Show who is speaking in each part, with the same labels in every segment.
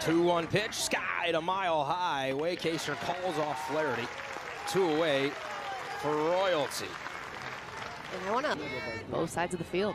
Speaker 1: 2-1 pitch, skied a mile high. Waycaster calls off Flaherty. 2 away for Royalty.
Speaker 2: And I want to both sides of the field.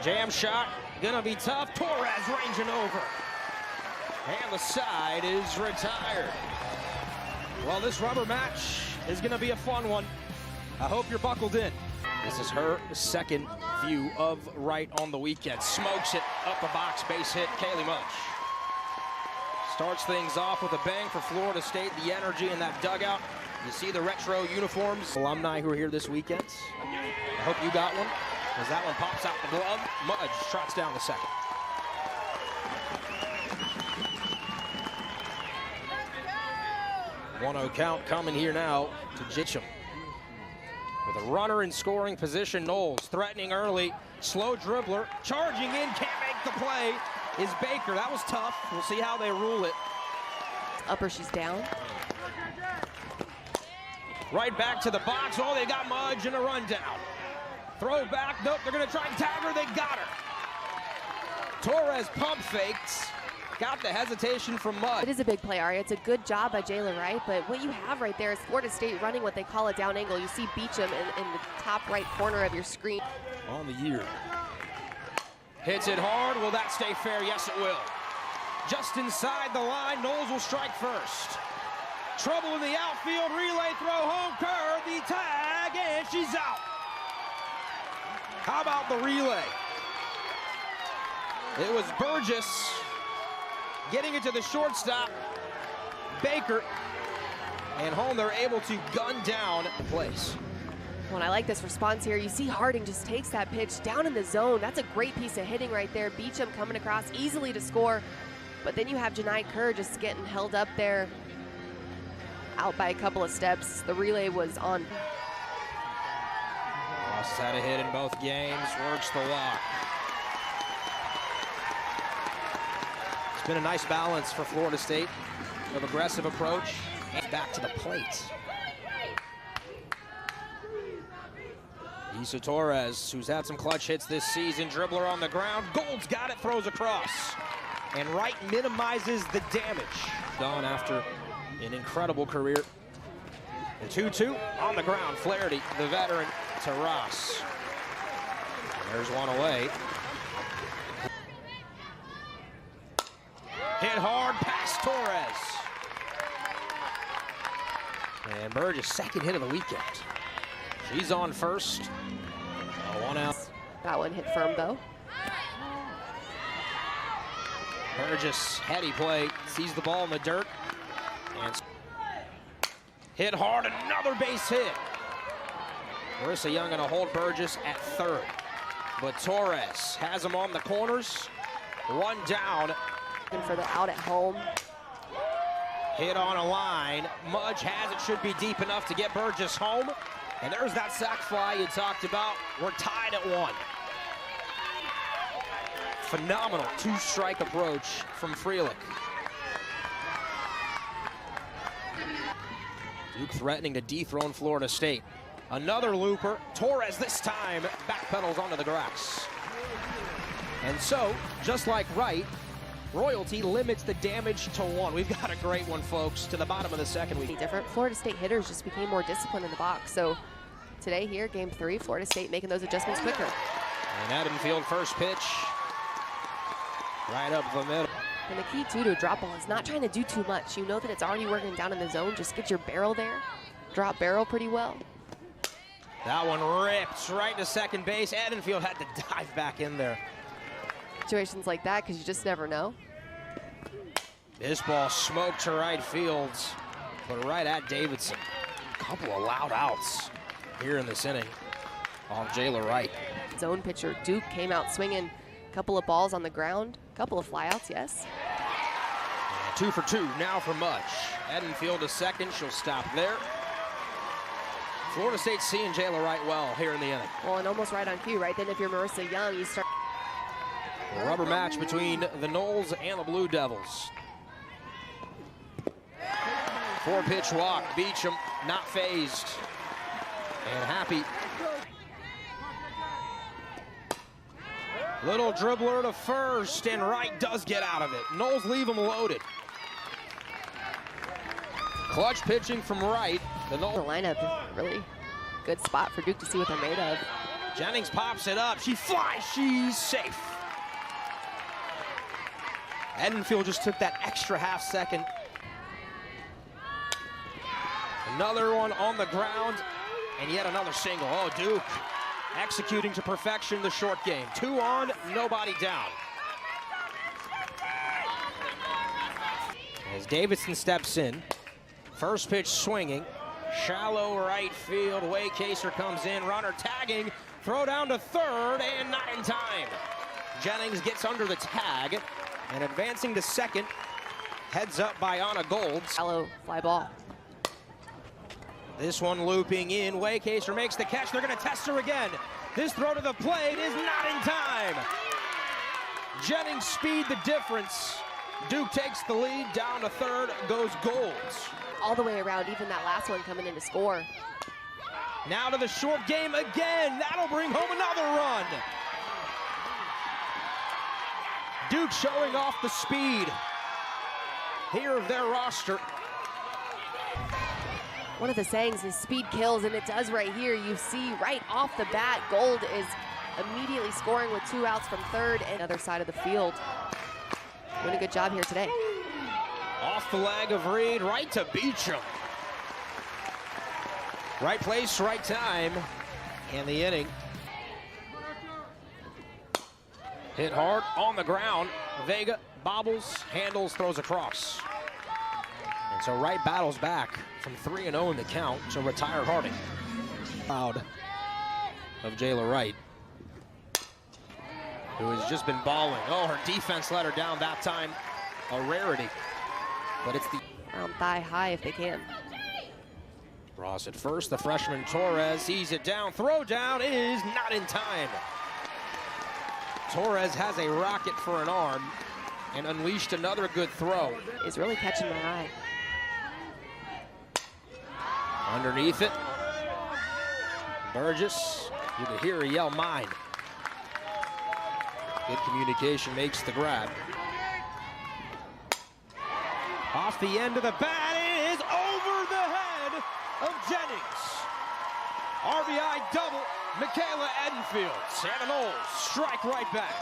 Speaker 1: Jam shot, gonna be tough. Torres ranging over. And the side is retired. Well, this rubber match is gonna be a fun one. I hope you're buckled in. This is her second view of Wright on the weekend. Smokes it up the box, base hit, Kaylee Mudge. Starts things off with a bang for Florida State. The energy in that dugout. You see the retro uniforms. Alumni who are here this weekend. I hope you got one, as that one pops out the glove. Mudge trots down the second. One-0 count coming here now to Jitcham. With a runner in scoring position, Knowles threatening early. Slow dribbler, charging in, can't make the play, is Baker. That was tough. We'll see how they rule it.
Speaker 2: Upper, she's down.
Speaker 1: Right back to the box. Oh, they got Mudge and a rundown. Throw back. Nope, they're going to try and tag her. They got her. Torres pump fakes. Got the hesitation from Mudge.
Speaker 2: It is a big play, Aria. It's a good job by Jayla Wright, but what you have right there is Florida State running what they call a down angle. You see Beecham in the top right corner of your screen.
Speaker 1: On the year. Hits it hard. Will that stay fair? Yes, it will. Just inside the line, Knowles will strike first. Trouble in the outfield, relay throw, home curve, the tag, and she's out. How about the relay? It was Burgess getting it to the shortstop, Baker, and home they're able to gun down the place.
Speaker 2: Well, I like this response here. You see Harding just takes that pitch down in the zone. That's a great piece of hitting right there. Beecham coming across easily to score, but then you have Janai Kerr just getting held up there, out by a couple of steps. The relay was on.
Speaker 1: Ross had a hit in both games, works the walk. It's been a nice balance for Florida State of aggressive approach and back to the plate. Issa Torres, who's had some clutch hits this season, dribbler on the ground. Gold's got it, throws across. And Wright minimizes the damage. Gone after an incredible career. And 2-2 on the ground. Flaherty, the veteran, to Ross. There's one away. Hit hard past Torres. And Burgess, second hit of the weekend. She's on first. One out.
Speaker 2: That one hit firm though.
Speaker 1: Burgess, heady play, sees the ball in the dirt. And hit hard, another base hit. Marissa Young gonna hold Burgess at third. But Torres has him on the corners. One down.
Speaker 2: For the out at home.
Speaker 1: Hit on a line. Mudge has it, should be deep enough to get Burgess home. And there's that sac fly you talked about. We're tied at 1. Phenomenal two-strike approach from Freelich. Duke threatening to dethrone Florida State. Another looper. Torres this time backpedals onto the grass. And so, just like Wright, Royalty limits the damage to 1. We've got a great one, folks, to the bottom of the second week.
Speaker 2: Different. Florida State hitters just became more disciplined in the box. So today here, game 3, Florida State making those adjustments quicker.
Speaker 1: And Edenfield first pitch. Right up the middle.
Speaker 2: And the key, too, to a drop ball is not trying to do too much. You know that it's already working down in the zone. Just get your barrel there. Drop barrel pretty well.
Speaker 1: That one rips right to second base. Edenfield had to dive back in there.
Speaker 2: Situations like that, because you just never know.
Speaker 1: This ball smoked to right field, but right at Davidson. A couple of loud outs here in this inning on Jayla Wright.
Speaker 2: Zone pitcher Duke came out swinging a couple of balls on the ground, a couple of flyouts, yes.
Speaker 1: And 2 for 2 now for Mudge. Edenfield to second, she'll stop there. Florida State seeing Jayla Wright well here in the inning.
Speaker 2: Well, and almost right on cue, right? Then if you're Marissa Young, you start.
Speaker 1: A rubber match between the Noles and the Blue Devils. 4-pitch walk, Beecham not phased and happy. Little dribbler to first, and Wright does get out of it. Noles leave him loaded. Clutch pitching from Wright.
Speaker 2: The lineup, really good spot for Duke to see what they're made of.
Speaker 1: Jennings pops it up. She flies. She's safe. Edenfield just took that extra half second. Another one on the ground, and yet another single. Oh, Duke executing to perfection the short game. 2 on, nobody down. As Davidson steps in, first pitch swinging, shallow right field. Waycaser comes in, runner tagging, throw down to third, and not in time. Jennings gets under the tag, and advancing to second, heads up by Anna Golds.
Speaker 2: Shallow fly ball.
Speaker 1: This one looping in. Waycaser makes the catch. They're going to test her again. This throw to the plate is not in time. Jennings speed the difference. Duke takes the lead. Down to third goes Golds.
Speaker 2: All the way around, even that last one coming in to score.
Speaker 1: Now to the short game again. That'll bring home another run. Duke showing off the speed here of their roster.
Speaker 2: One of the sayings is speed kills, and it does right here. You see right off the bat, Gold is immediately scoring with 2 outs from third and other side of the field. Doing a good job here today.
Speaker 1: Off the leg of Reed, right to Beecham. Right place, right time in the inning. Hit hard on the ground. Vega bobbles, handles, throws across. And so Wright battles back from 3-0 in the count to retire Harding. Proud of Jayla Wright, who has just been balling. Oh, her defense let her down that time. A rarity. But it's the
Speaker 2: thigh high if they can.
Speaker 1: Ross at first, the freshman Torres sees it down. Throw down is not in time. Torres has a rocket for an arm and unleashed another good throw.
Speaker 2: Is really catching my eye.
Speaker 1: Underneath it, Burgess, you can hear her yell, mine. Good communication makes the grab. Off the end of the bat, it is over the head of Jennings. RBI double, Michaela Edenfield. Seminoles strike right back.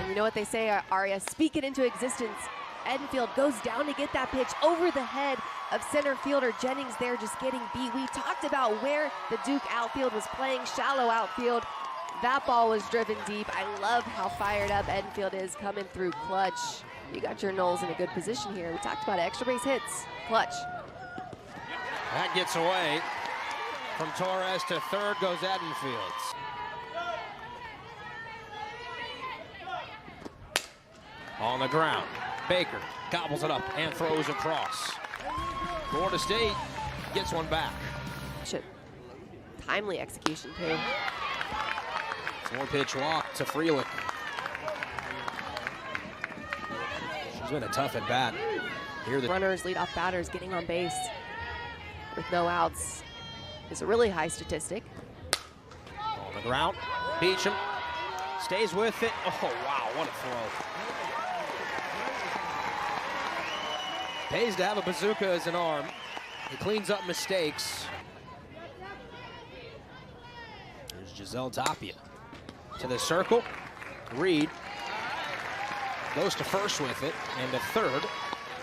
Speaker 2: And you know what they say, Aria, speak it into existence. Edenfield goes down to get that pitch over the head of center fielder Jennings there, just getting beat. We talked about where the Duke outfield was playing, shallow outfield. That ball was driven deep. I love how fired up Edenfield is coming through clutch. You got your Noles in a good position here. We talked about extra base hits, clutch.
Speaker 1: That gets away. From Torres to third goes Edenfield. On the ground, Baker gobbles it up and throws across. Florida State gets one back.
Speaker 2: Timely execution too.
Speaker 1: 4-pitch walk to Freeland. She's been a tough at bat. Here the
Speaker 2: runners, leadoff batters getting on base with no outs is a really high statistic.
Speaker 1: On the ground, Beecham stays with it. Oh wow, what a throw. Pays to have a bazooka as an arm. He cleans up mistakes. There's Giselle Tapia to the circle. Reed goes to first with it, and to third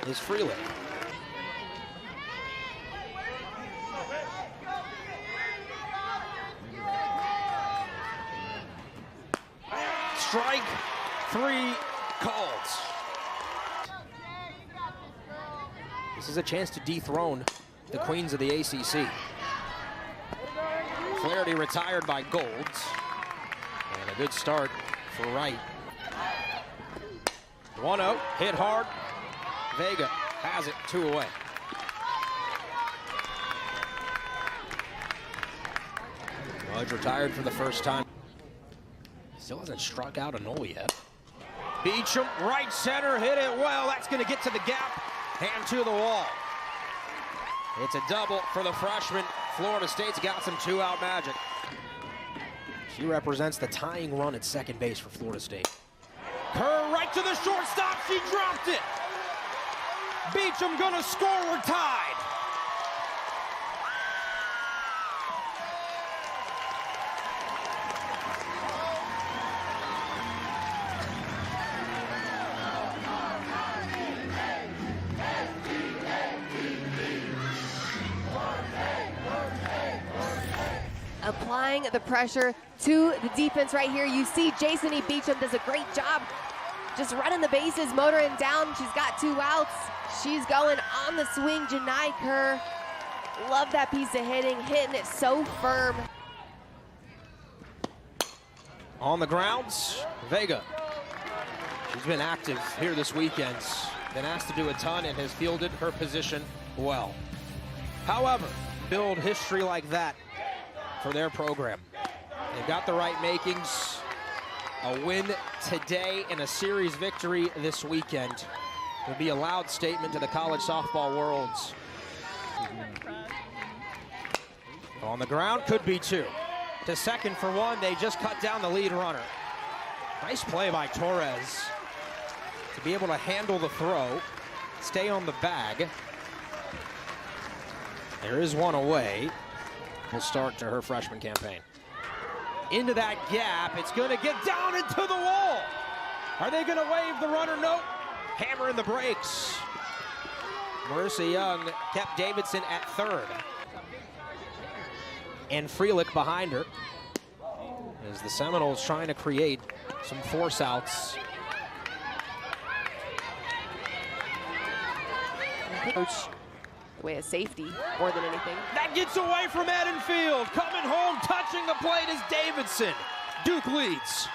Speaker 1: is Freeland. Strike 3 called. This is a chance to dethrone the queens of the ACC. Flaherty retired by Golds. And a good start for Wright. 1-0, hit hard. Vega has it, 2 away. Mudge retired for the first time. Still hasn't struck out a null yet. Beecham, right center, hit it well. That's going to get to the gap and to the wall. It's a double for the freshman Florida State's got some two-out magic. She represents the tying run at second base for Florida State. Kerr right to the shortstop. She dropped it. Beecham gonna score. We're tied.
Speaker 2: Applying the pressure to the defense right here. You see Jason E. Beecham does a great job just running the bases, motoring down. She's got 2 outs. She's going on the swing. JoAnne Kerr, love that piece of hitting it so firm.
Speaker 1: On the grounds, Vega. She's been active here this weekend. Been asked to do a ton and has fielded her position well. However, build history like that for their program. They've got the right makings. A win today and a series victory this weekend would be a loud statement to the college softball worlds. On the ground, could be 2. To second for 1, they just cut down the lead runner. Nice play by Torres to be able to handle the throw, stay on the bag. There is 1 away. Will start to her freshman campaign. Into that gap, it's gonna get down into the wall. Are they gonna wave the runner? Nope. Hammer in the brakes. Marissa Young kept Davidson at third. And Freelick behind her. As the Seminoles trying to create some force outs.
Speaker 2: Coach, the way of safety more than anything.
Speaker 1: That gets away from Edenfield. Coming home, touching the plate is Davidson. Duke leads.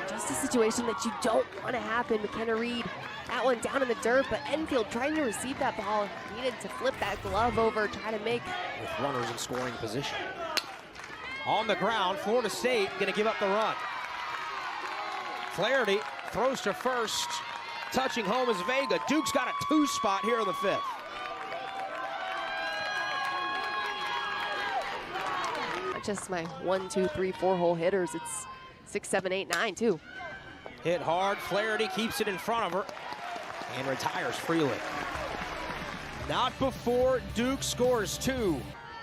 Speaker 2: Just a situation that you don't want to happen. McKenna Reed, that one down in the dirt, but Enfield trying to receive that ball. Needed to flip that glove over, try to make.
Speaker 1: With runners in scoring position. On the ground, Florida State gonna give up the run. Flaherty throws to first. Touching home is Vega. Duke's got a 2 spot here in the 5th.
Speaker 2: Not just my 1, 2, 3, 4 hole hitters. It's 6, 7, 8, 9 too.
Speaker 1: Hit hard. Flaherty keeps it in front of her and retires Freelick. Not before Duke scores 2.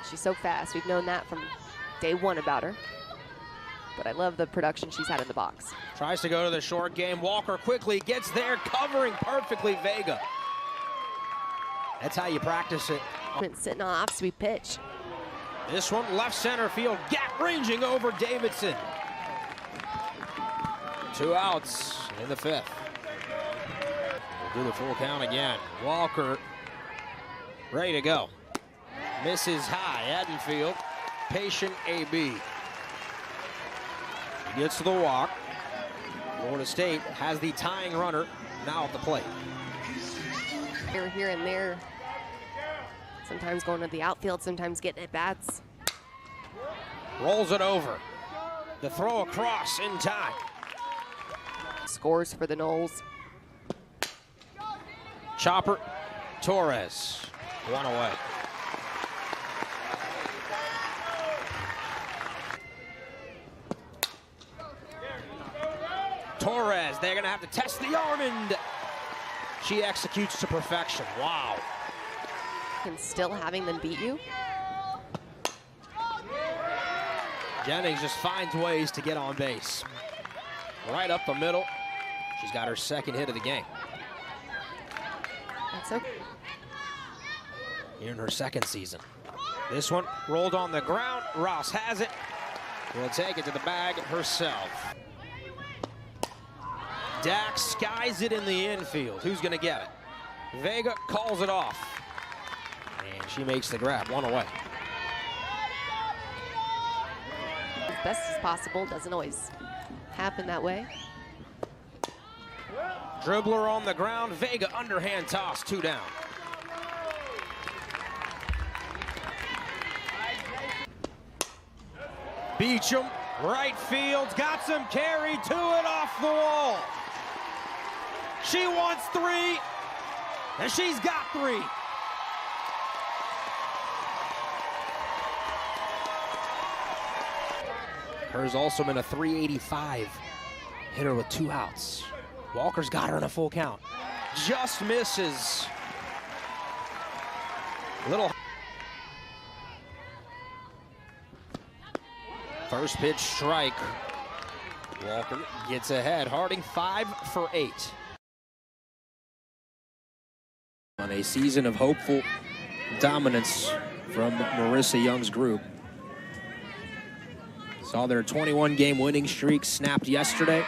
Speaker 2: She's so fast. We've known that from day 1 about her. But I love the production she's had in the box.
Speaker 1: Tries to go to the short game. Walker quickly gets there, covering perfectly Vega. That's how you practice it.
Speaker 2: Been sitting on off-speed pitch.
Speaker 1: This one left center field, gap ranging over Davidson. 2 outs in the 5th. We'll do the full count again. Walker ready to go. Misses high, Edenfield. Patient AB. He gets to the walk. Florida State has the tying runner now at the plate.
Speaker 2: Here and there. Sometimes going to the outfield, sometimes getting at bats.
Speaker 1: Rolls it over. The throw across in time.
Speaker 2: Scores for the Noles.
Speaker 1: Chopper, Torres, 1 away. Torres, they're gonna have to test the arm, and she executes to perfection. Wow.
Speaker 2: And still having them beat you.
Speaker 1: Jennings just finds ways to get on base. Right up the middle. She's got her 2nd hit of the game.
Speaker 2: That's okay.
Speaker 1: Here in her 2nd season. This one rolled on the ground. Ross has it. Will take it to the bag herself. Dax skies it in the infield. Who's gonna get it? Vega calls it off. And she makes the grab, 1 away.
Speaker 2: As best as possible, doesn't always happen that way.
Speaker 1: Dribbler on the ground, Vega underhand toss, 2 down. Beecham Right field's got some carry to it off the wall. She wants 3, and she's got 3. Hers also been a 385 hitter with 2 outs. Walker's got her in a full count. Just misses. Little. First pitch strike. Walker gets ahead. Harding 5 for 8. On a season of hopeful dominance from Marissa Young's group. Saw their 21-game winning streak snapped yesterday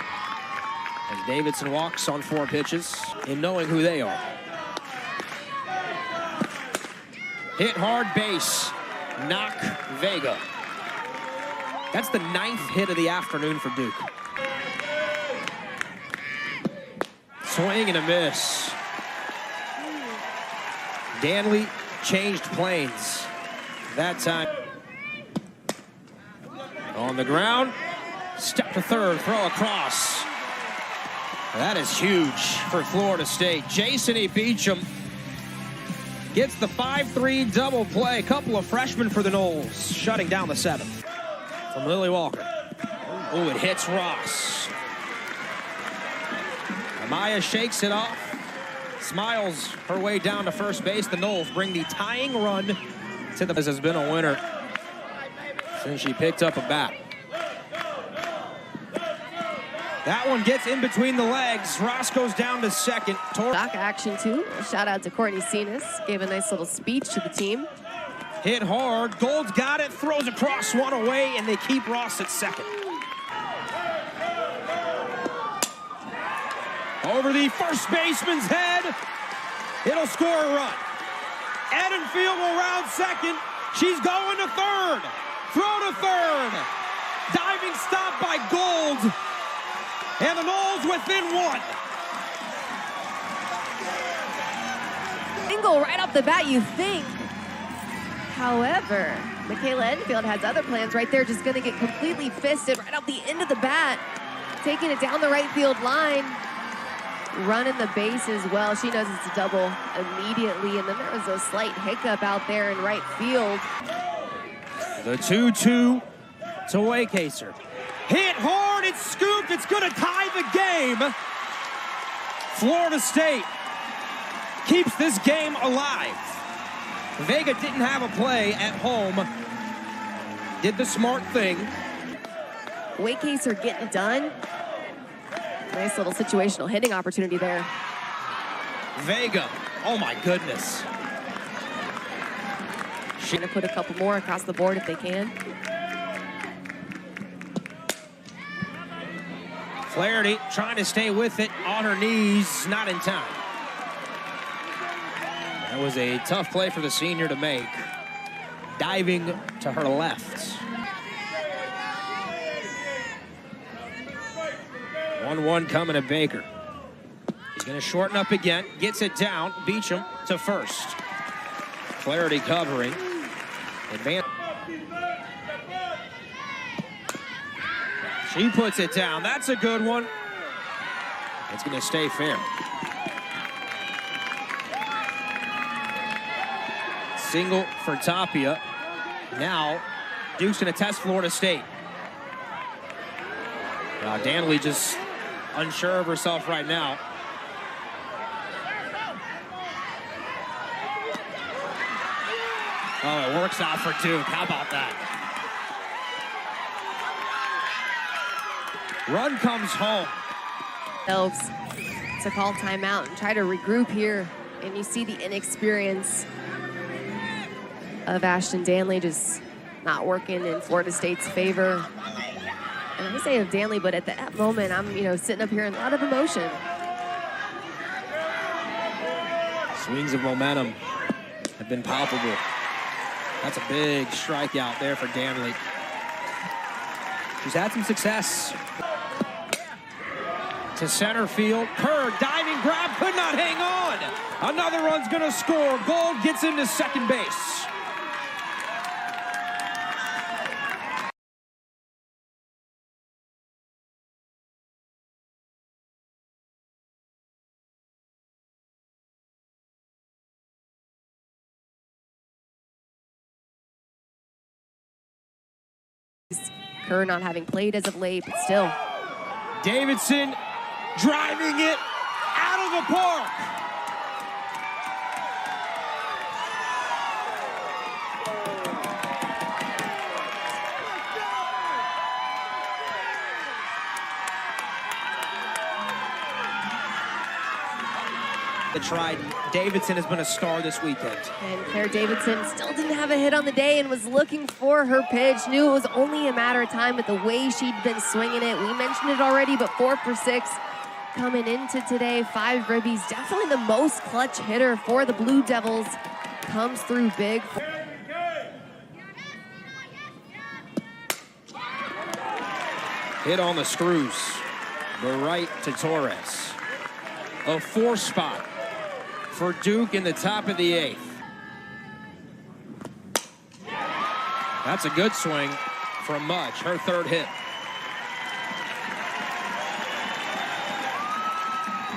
Speaker 1: as Davidson walks on 4 pitches in knowing who they are. Hit hard base, knock Vega. That's the 9th hit of the afternoon for Duke. Swing and a miss. Danley changed planes that time. On the ground, step to third, throw across. That is huge for Florida State. Jason Beecham gets the 5-3 double play. A couple of freshmen for the Noles, shutting down the 7th. From Lily Walker. Oh, it hits Ross. Amiah shakes it off, smiles her way down to first base. The Noles bring the tying run to the... This has been a winner since she picked up a bat. That one gets in between the legs. Ross goes down to second.
Speaker 2: Doc action too. Shout out to Courtney Cenas. Gave a nice little speech to the team.
Speaker 1: Hit hard. Gold's got it. Throws across, one away, and they keep Ross at second. Over the first baseman's head. It'll score a run. Edenfield will round second. She's going to third. Throw to third. Diving stop by Gold. And the Noles within 1.
Speaker 2: Single right off the bat, you think. However, Michaela Edenfield has other plans right there, just going to get completely fisted right off the end of the bat, taking it down the right field line, running the base as well. She knows it's a double immediately, and then there was a slight hiccup out there in right field.
Speaker 1: The 2-2 to Waycaser. Hit hard, it's scooped, it's going to tie the game. Florida State keeps this game alive. Vega didn't have a play at home. Did the smart thing.
Speaker 2: Waycaser getting done. Nice little situational hitting opportunity there.
Speaker 1: Vega, oh my goodness.
Speaker 2: She's gonna put a couple more across the board if they can.
Speaker 1: Flaherty trying to stay with it on her knees, not in time. That was a tough play for the senior to make. Diving to her left. 1-1 coming to Baker. He's going to shorten up again, gets it down. Beecham to first. Flaherty covering. Advance. She puts it down. That's a good one. It's going to stay fair. Single for Tapia. Now, Duke's going to test Florida State. Danley just unsure of herself right now. Oh, it works out for Duke. How about that? Run comes home.
Speaker 2: Elves to call timeout and try to regroup here. And you see the inexperience of Ashton Danley just not working in Florida State's favor. And I say of Danley, but at that moment, I'm sitting up here in a lot of emotion.
Speaker 1: Swings of momentum have been palpable. That's a big strikeout there for Danley. She's had some success. To center field. Kerr, diving grab, could not hang on. Another run's gonna score. Gold gets into second base.
Speaker 2: Kerr not having played as of late, but still.
Speaker 1: Davidson driving it out of the park. Tried. Davidson has been a star this weekend.
Speaker 2: And Claire Davidson still didn't have a hit on the day and was looking for her pitch. Knew it was only a matter of time with the way she'd been swinging it. We mentioned it already, but 4 for 6 coming into today. 5 ribbies. Definitely the most clutch hitter for the Blue Devils. Comes through big.
Speaker 1: Hit on the screws, but right to Torres. A 4 spot for Duke in the top of the 8th. That's a good swing from Mudge, her 3rd hit.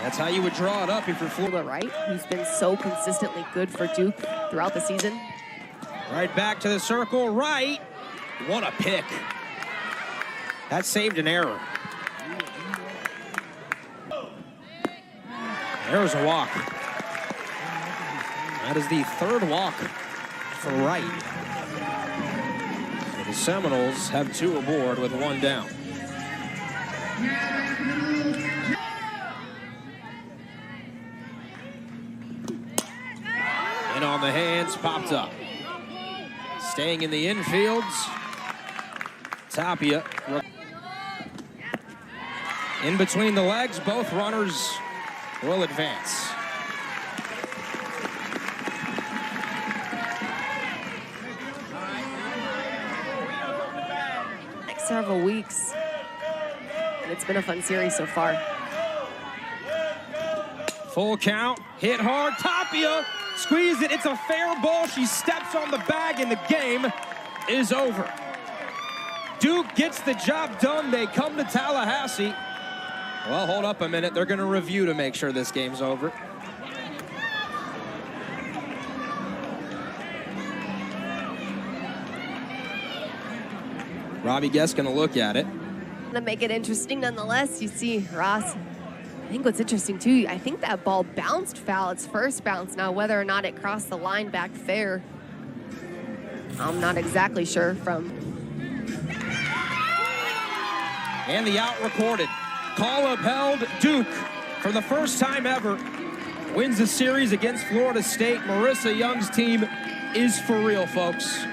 Speaker 1: That's how you would draw it up if you're
Speaker 2: Florida, right? Who's been so consistently good for Duke throughout the season.
Speaker 1: Right back to the circle, right. What a pick. That saved an error. There's a walk. That is the 3rd walk for Wright. So the Seminoles have 2 aboard with 1 down. And on the hands, popped up. Staying in the infields, Tapia. In between the legs, both runners will advance.
Speaker 2: Next several weeks, and it's been a fun series so far.
Speaker 1: Full count, hit hard, Tapia, squeeze it, it's a fair ball. She steps on the bag and the game is over. Duke gets the job done. They come to Tallahassee. Well, hold up a minute. They're going to review to make sure this game's over. Robbie Guest going to look at it.
Speaker 2: To make it interesting nonetheless, you see Ross. I think what's interesting too, I think that ball bounced foul, its first bounce. Now whether or not it crossed the line back fair, I'm not exactly sure from.
Speaker 1: And the out recorded. Call upheld. Duke, for the first time ever, wins a series against Florida State. Marissa Young's team is for real, folks.